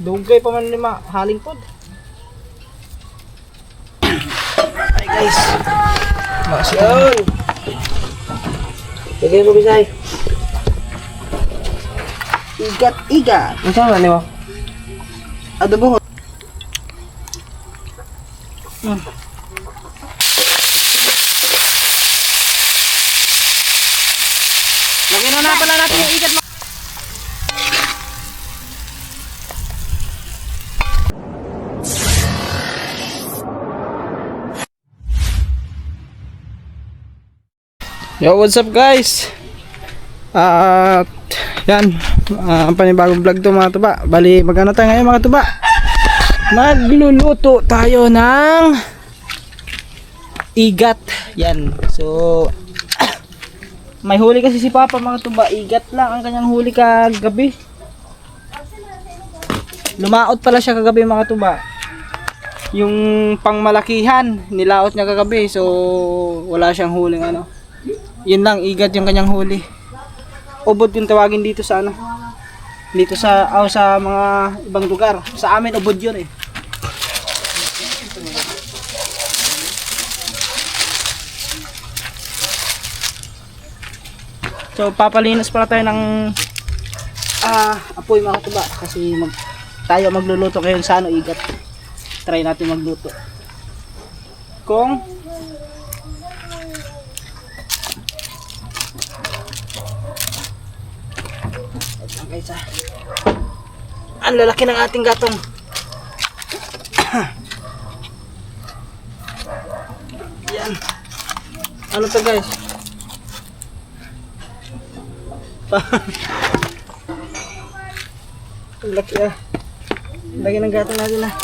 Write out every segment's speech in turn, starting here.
Dugay pa man lima haling pod. Ay guys. Maksyon. Lagyan mo bisay. Igat. Ano sa ano? Adobo. Lagyan na pala natin yung igat. Yo, what's up guys? Yan, panibagong vlog to mga tuba. Bali, magano tayo ngayon mga tuba? Magluluto tayo ng igat. Yan, so may huli kasi si Papa mga tuba. Igat lang ang kanyang huli kagabi. Lumaot pala siya kagabi mga tuba. Yung pangmalakihan, nilaot niya kagabi. So, wala siyang huling ano. Yun lang, igat yung kanyang huli. Ubod yung tawagin dito sa ano. Dito sa sa mga ibang lugar. Sa amin ubod yun eh. So papalinis pala tayo ng apoy mga tuba kasi tayo magluluto ngayon sa ano igat. Try natin magluto. Kung guys, ang lalaki ng ating gatong. Yan. Ano to guys? Ang laki ah. Laki ng gatong natin ah.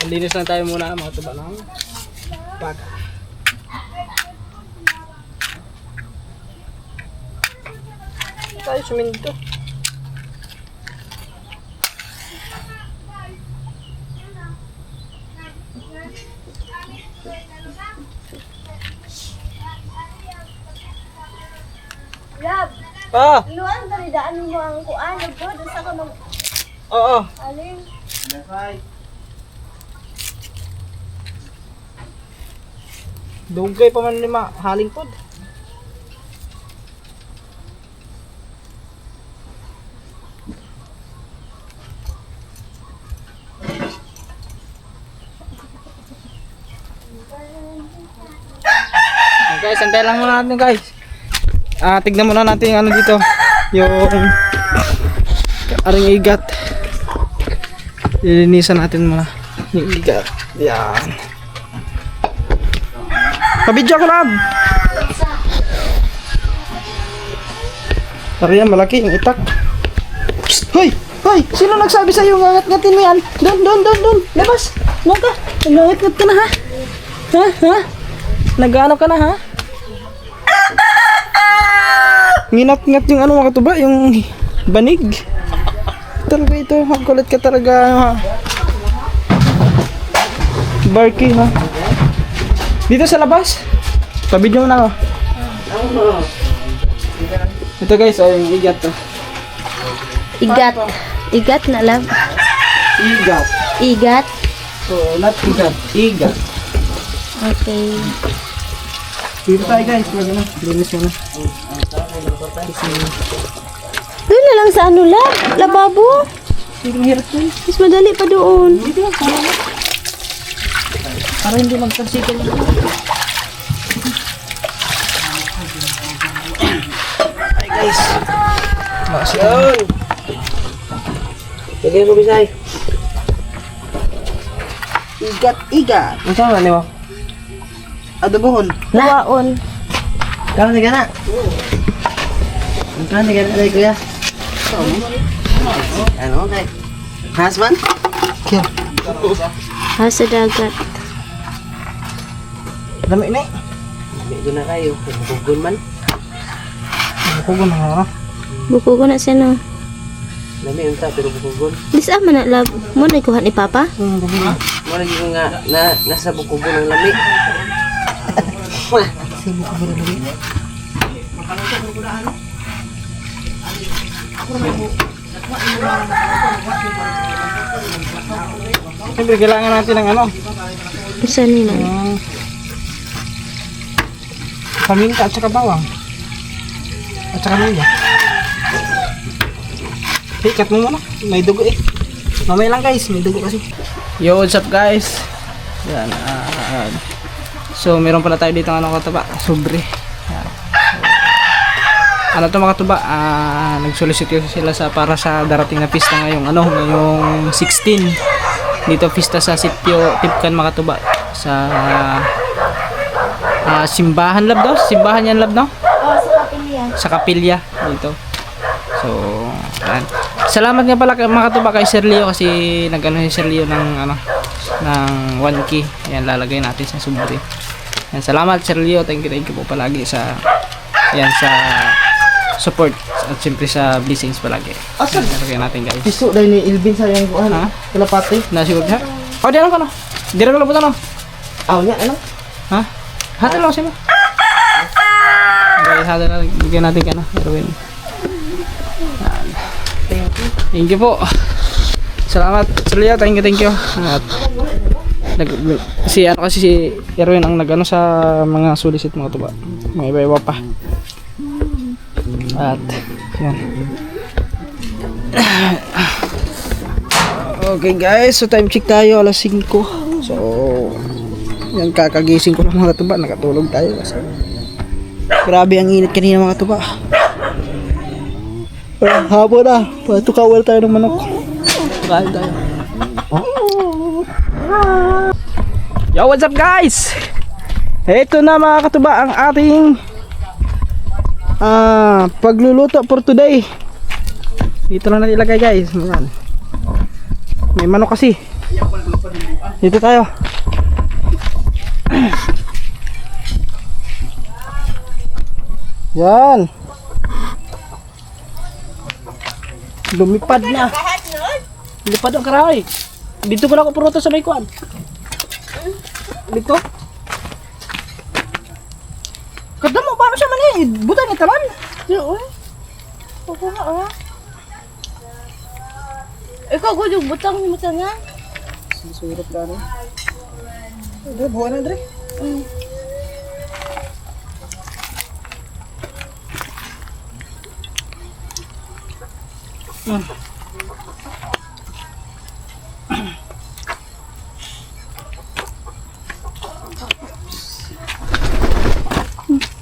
Linis lang tayo muna mga tuba ng baga. Tayo suminto. Lab, luan talidaan mo ang kuan, nagod sa ka mag Oo. alin. Dugay pa man lima haling pod. Guys, antay lang muna natin guys. Tignan muna natin yung ano dito. Yung aring igat. Lilinisan natin muna yung igat. Yan. Pabidyo ko lang. Tariyan, malaki yung itak. Psst, hoy! Hoy! Sino nagsabi sa'yo ngangat-ngatin mo yan? Doon! Labas! Doon ka! Ngangat-ngat ka na ha? Ha? Nag-ano ka na ha? Nginat-ngat yung ano mga katuba, yung banig. Talaga ito, magkulit ka talaga ha? Barky ha? Dito sa labas. Pabidyo mo na ako. Ito guys, yung igat to. Igat na lab. Igat. So, not igat. Igat. Okay. Dito tayo guys. Linis mo na. Doon na lang sa ano lab? Lababo? Hindi mahirap yun. Mas madali pa doon. Dito lang. Para hindi magtansikal. Ay guys. Maksyon. Lagyan mo bisay. Igat. Ano sa ano? Adobohon. Lawaon. Kano na gana? Kano na gana kuya? Ano kay? Husband? Kya? Ha sa dagat. Dami na. Medyo na kayo. Bugon man. Bukugon na nga. Buko ko na siya no. Lami unta pero bugon. Bisa man na lab. Mo na ikuha ni Papa? Mo lagi ko nga nasa bugon ng lami. Siyempre, kailangan natin ng ano? Isa ni man. Paminta at saka bawang. At saka luya. Ikat mo muna. May dugo eh. Mamaya lang guys, may dugo kasi. Yo, what's up guys? Yan. So, meron pala tayo dito ng ano katuba. Sobre. Yan. Ano to mga katuba? Nag-solicit sila para sa darating na pista ngayong ngayong 16. Dito pista sa sitio Tipkan mga katuba. Sa Simbahan Lab daw? Simbahan yan Lab no? Oh, sa kapilya. Sa kapilya dito. So, yan. Salamat nga pala mga katuba kay Sir Leo kasi nag-ano si Sir Leo ng ng 1K. Yan lalagay natin sa sobre. Yan, salamat Sir Leo. Thank you po palagi sa sa support at siyempre sa blessings palagi. Asan? Lalagay natin guys. Piso dahil ni Ilvin sayang ko Ha? kalapati. Nasigod ha? Oh, di ano ka no? Di rin ka labot ano? Aw nya ano? Ha? Hati lang siya mo. Okay, hati lang. Bigyan natin ka na. Erwin. Thank you po. Salamat Sir Leo. Thank you. At si Erwin ang nagano sa mga solicit mga tuba. May iba pa. At yan. Okay guys, so time check tayo alas 5. So yan, kakagising ko ng mga tuba, nakatulog tayo kasi grabe ang init kanina mga tuba. Hapon na, patukawal tayo ng manok. Kain tayo. Yo, what's up guys? Ito na mga katuba ang ating pagluluto for today. Dito lang natin ilagay guys. Ayan. May manok kasi. Dito tayo. Yan. Lumipad na. Lumipad ang karahay. Dito ko na ako puruto sa may kuan. Dito. Kada mo, paano siya manihid? Buta ni talan. Yo. Ako na ah. Ikaw ko yung butang ni mo nga. Susurot ka rin. Dre, buwan na Dre.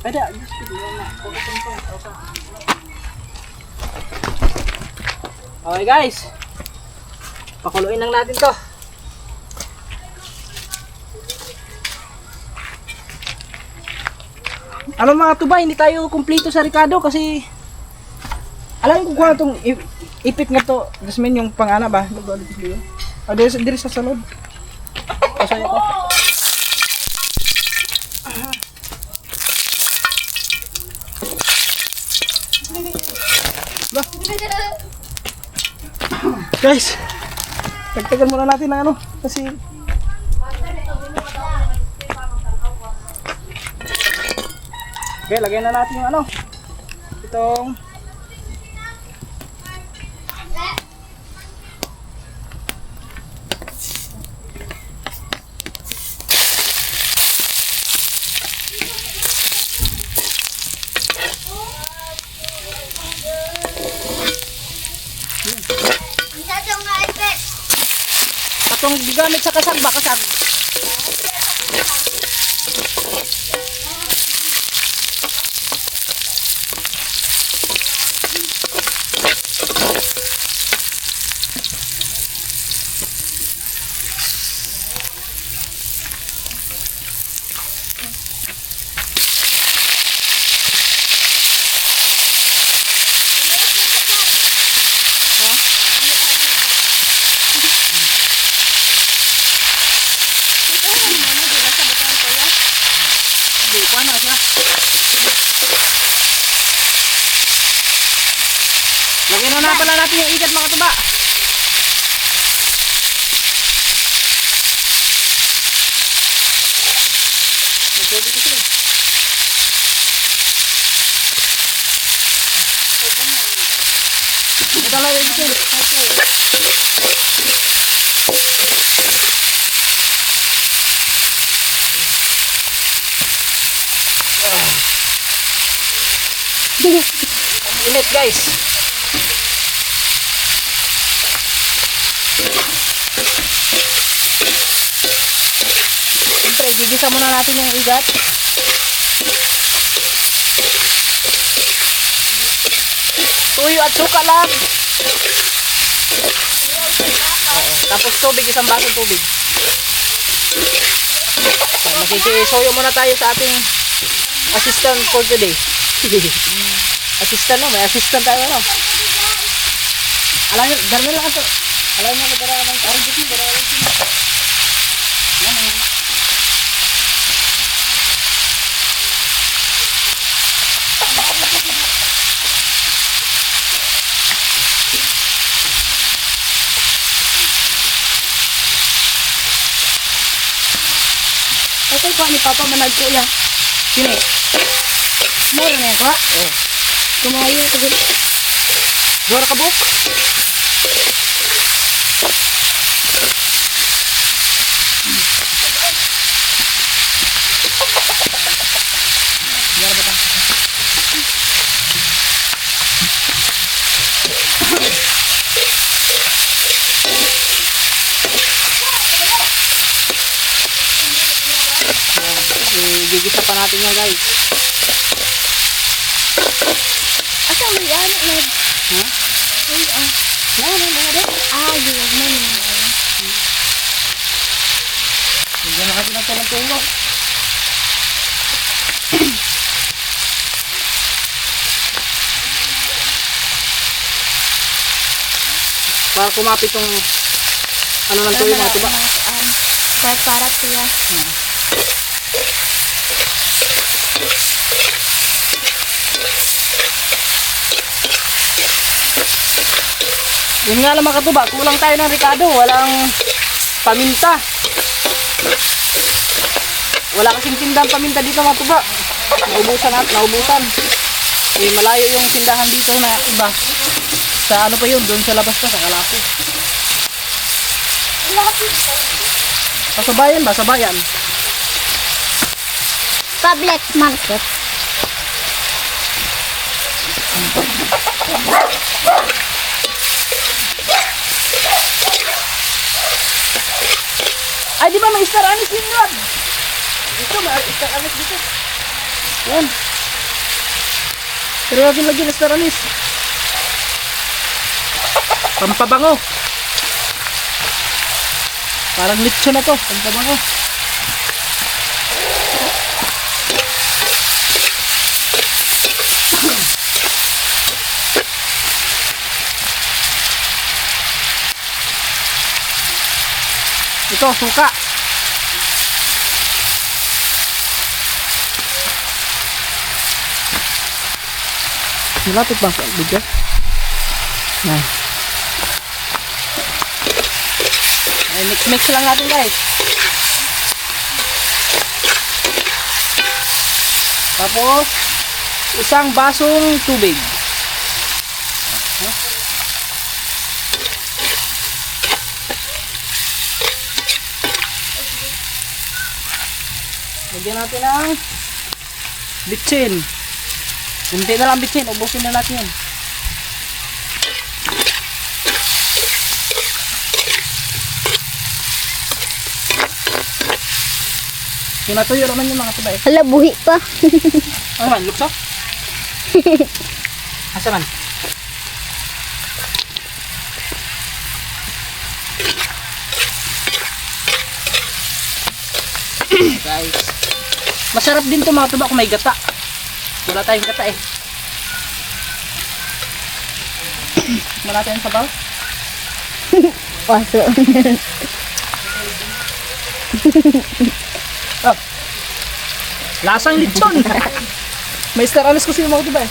Ada. Okay guys. Pakuluin lang natin to. Ano mga tuba, hindi tayo kumpleto sa Ricardo kasi alam ko kung ano itong ipit nga to. Jasmine yung pangana ba? Diri sa salod. Pasaya ko. Guys, tagtagan muna natin ng ano kasi okay, lagyan na natin yung ano itong atong gigamit sa kasag ba kasag. Okay, kuha na siya. Lagyan na pala natin yung ikat mga tuba. Pwede kasi. Ito lang yung ikat. Init guys. Siyempre, gigisa muna natin yung igat. Tuyo at suka lang. Oo, tapos tubig, isang baso tubig. So, makikisoyo muna tayo sa ating assistant for today. Assistant no, may assistant tayo no. Alam niyo, darmi lang ito. Alam niyo, para ng karang dito, para ng dito. Ito ko ni Papa manag ko ya. Sini. Meron na ko. Oh. Kumayo ko dito. Dora ka buk. Dora ba ta? Gigisa pa natin yan guys. Asa mo yan? Ha? Ay, Meron. ah, yun man. Bigyan na kasi natin ng tulo. Para kumapit tong ano ng tuyo mga tuba. Para siya. Yun nga lang mga katuba, kulang tayo ng ricado, walang paminta. Wala kasing tindang paminta dito mga tuba. Naubusan. Eh, malayo yung tindahan dito na iba. Sa ano pa yun, doon sa labas pa, sa Kalapi. Sa bayan. Public market. Ay, di ba may star anise din yun? Dito, may star anise dito. Yan. Pero natin lagi na star anise. Pampabango. Parang lechon na to, pampabango. Ito, suka. Malapit ba sa bigyan? Yan. Ay, mix lang natin guys. Tapos, isang basong tubig. Lagyan natin ng bitsin. Kunti na lang bitsin, ubusin na natin yan. Pinatuyo naman yung mga tubay. Hala, buhi pa. Ano man, lukso? Asa man? Guys, masarap din to mga tuba kung may gata. Wala tayong gata eh. Wala tayong sabaw. Paso. Oh. Lasang lechon. May star alas kasi yung mga katuba eh.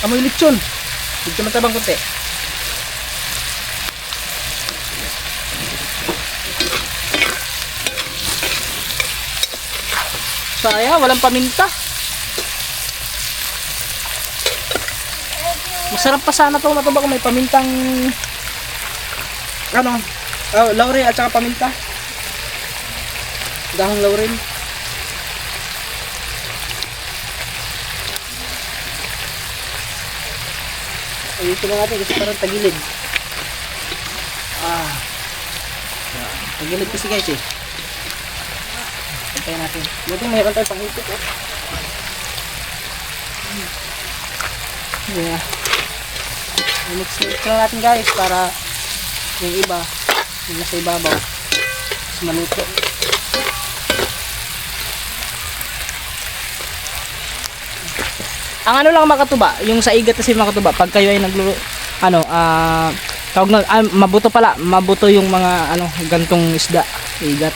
Amoy lechon. Medyo matabang konti. Sayang, walang paminta. Masarap pa sana itong matuba kung may pamintang ano, laurel at saka paminta. Dahong laurel. Ayusin na natin kasi parang tagilid. Tagilid kasi guys eh. Pantay natin. Buti mayroon tayo pang-ikot eh. Yeah. Mix lang natin guys para yung iba yung nasa ibabaw mas maluto. Ang ano lang makatuba, yung sa igat kasi makatuba, pag kayo ay nagluluto, tawag na, mabuto pala, mabuto yung mga gantong isda, igat.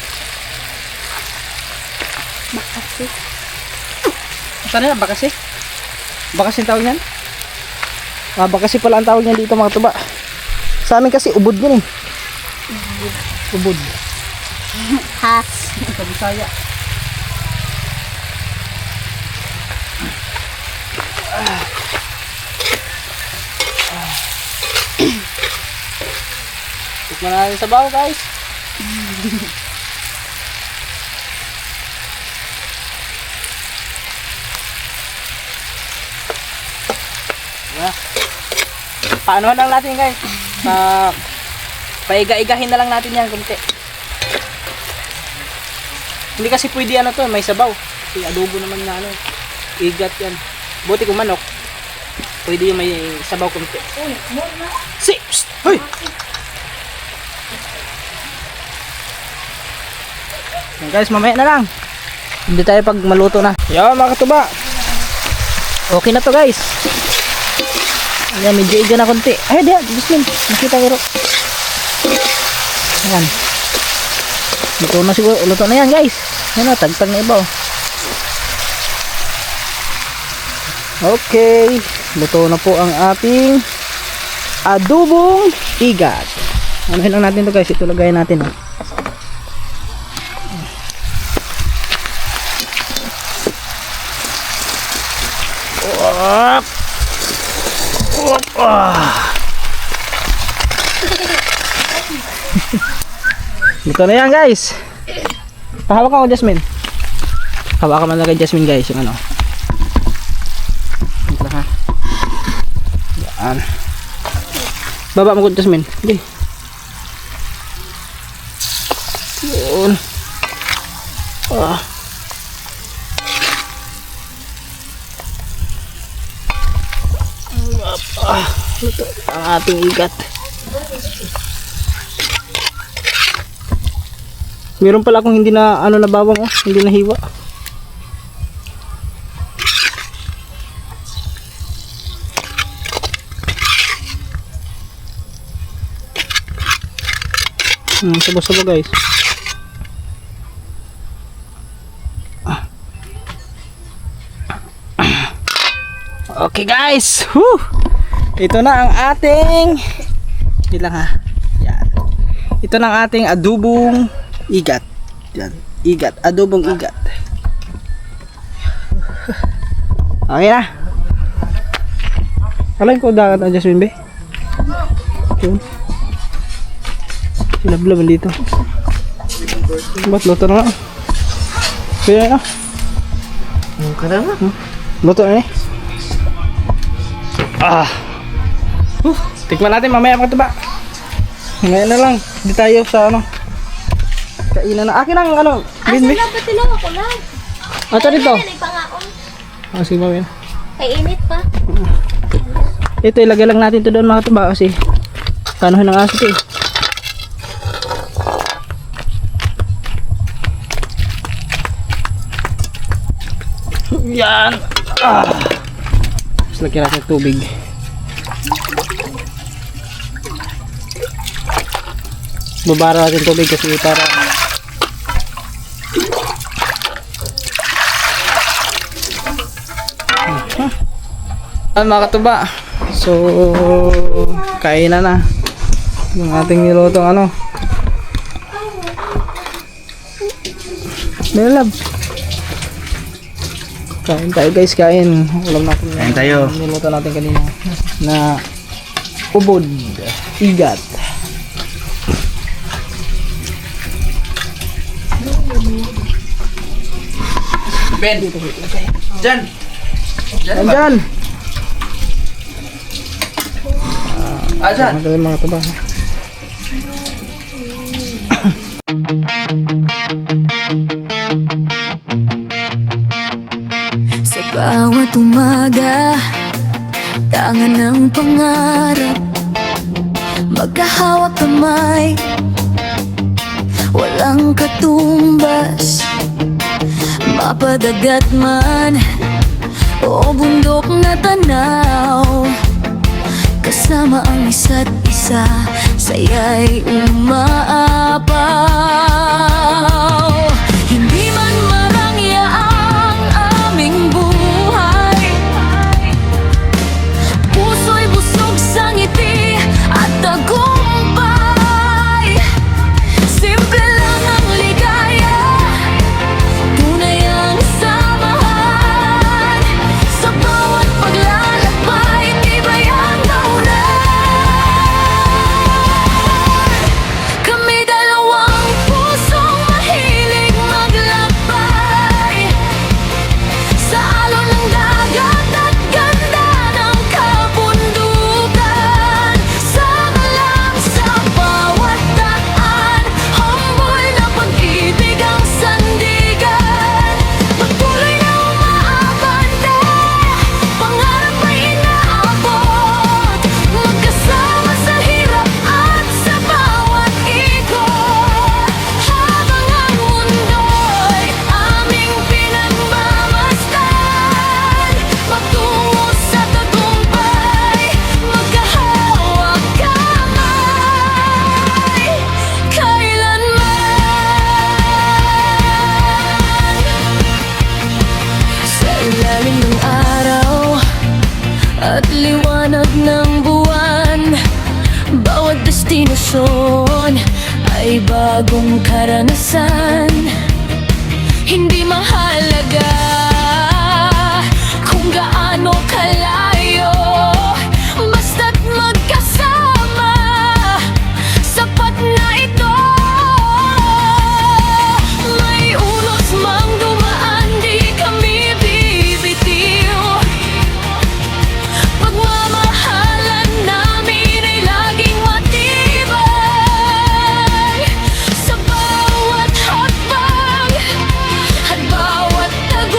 Bakasi. Saan na, bakasi? Bakasi ang tawag yan? Bakasi pala ang tawag yan dito makatuba. Sa amin kasi ubod yun eh. Ubod. Has. Sa Bisaya. Tikman natin sa bawo guys. Paano lang natin guys? Paiga-igahin na lang natin yan kunti. Hindi kasi pwede to, may sabaw. Kasi adobo naman na igat yan. Buti kung manok, pwede yung may sabaw kunti. Uy, muna. Hoy! Yan guys, mamaya na lang. Hindi tayo pag maluto na. Yo mga katuba. Okay na to guys. Ayan, medyo iga na konti. Ay, diyan, Jasmine. Nakita ko ro. Ayan. Luto na siguro. Luto na yan guys. Ayan o, tagtag na iba o. Okay. Luto na po ang ating adobong igat. Anuhin lang natin to guys. Ito lagayin natin o. Ito na yan guys. Pahawak ako Jasmine. Hawakan mo na kay Jasmine guys yung ito ha. Yan. Baba mo ko Jasmine. Okay. Yun. Ito ang ating igat. Meron pala akong hindi na na bawang hindi na hiwa. Sabo-sabo guys. Okay guys. Whew! Ito na ang ating ilang Yan. Ito na ang ating adobong igat. Yan. Igat. Adobong igat. Okay na. Alam ko dagat ang Jasmine be. Yun. Sinablaban dito. Ba't luto na nga? Pwede na. Luto na eh. Tikman natin mamaya mga tuba. Ngayon na lang. Hindi tayo sa kainan na. Akin ang Asa na pati lang ako lang. Ito dito. Pangaon. Sige mamaya. Ay init pa. Ito ilagay lang natin ito doon mga tuba kasi panuhin ng aso ito eh. Yan. Tapos lagyan natin tubig. Babara natin tubig kasi para Mga katuba, so kainan na yung ating nilutong ano. Nilab. Kain tayo guys, kain. Ulam natin. Kain tayo. Niluto natin kanina na ubod, igat. Ben! Diyan! Andyan! Ah, dyan! Magaling mga tuba. Sa bawat umaga, tangan ng pangarap, magkahawak kamay, walang katumbas. Mapadagat man o bundok na tanaw, kasama ang isa't isa, saya'y umaapaw. Hindi man marangya ang aming buhay, puso'y busog sa ngiti at tagumpay. Simple lang ang ligaya, tunay ang samahan, sa bawat paglalakbay, tibay ang naunay. Kami dalawang pusong mahilig maglakbay, sa alon ng dagat at ganda ng kabundukan. Sama lang sa bawat daan, humble na pag-ibig ang sandigan. Pagtuloy na umaabante, pangarap ay inaabot, magkasama sa hirap at sa bawat ikot. Habang ang mundo'y aming pinagmamasdan, magtungo sa tagumpay, magkahawak kamay, kailanman. Sa ilalim ng araw at liwanag ng buwan, bawat destinasyon ay bagong karanasan. Hindi mahalaga kung gaano kalayo, basta't magkasama, sapat na ito. May unos mang dumaan, di kami bibitiw. Pagmamahalan namin ay laging matibay, sa bawat hakbang at bawat tagumpay.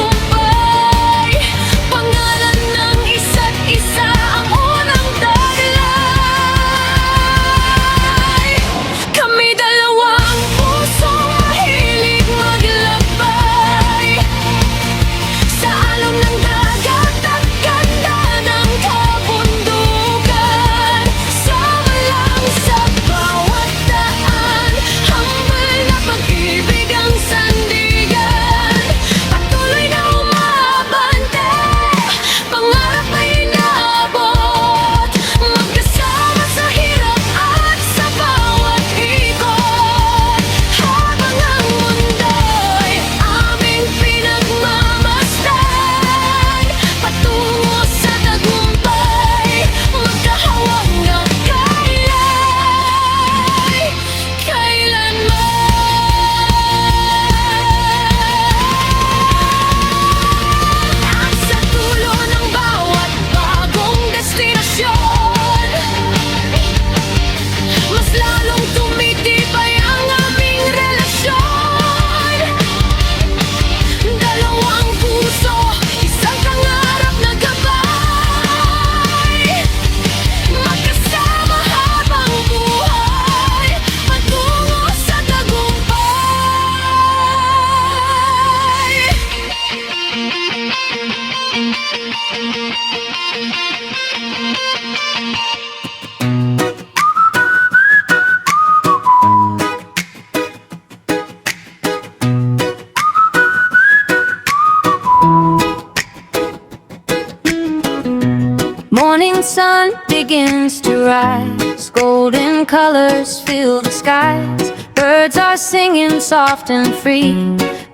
sun begins to rise. Golden colors fill the skies. Birds are singing soft and free.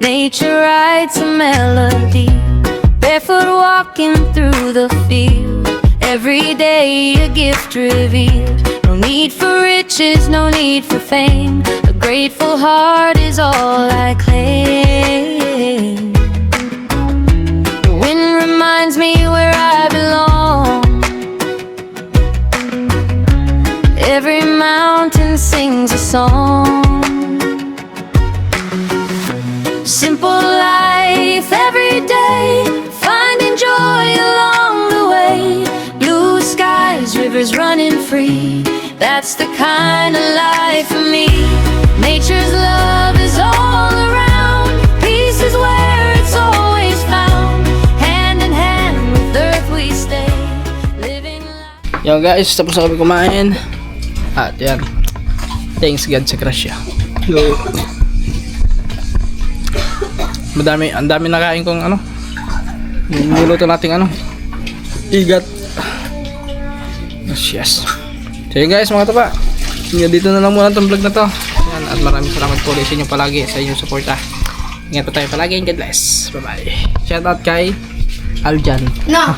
Nature writes a melody. Barefoot walking through the field. Every day a gift revealed. No need for riches, no need for fame. A grateful heart is all I claim. The wind reminds me where I belong. Every mountain sings a song. Simple life every day, finding joy along the way. Blue skies, rivers running free. That's the kind of life for me. Nature's love is all around. Peace is where it's always found. Hand in hand with earth we stay. Living life. Yo guys, tapos na kami kumain. At yan. Thanks God sa grasya. Go. Ang dami nakain kong ano. Niluto nating ano. Igat. Yes. So yun guys, mga tapa. Dito na lang muna itong vlog na to. Yan, at maraming salamat po sa inyo palagi sa inyong suporta. Ingat po tayo palagi and God bless. Bye bye. Shout out kay Aljan. No.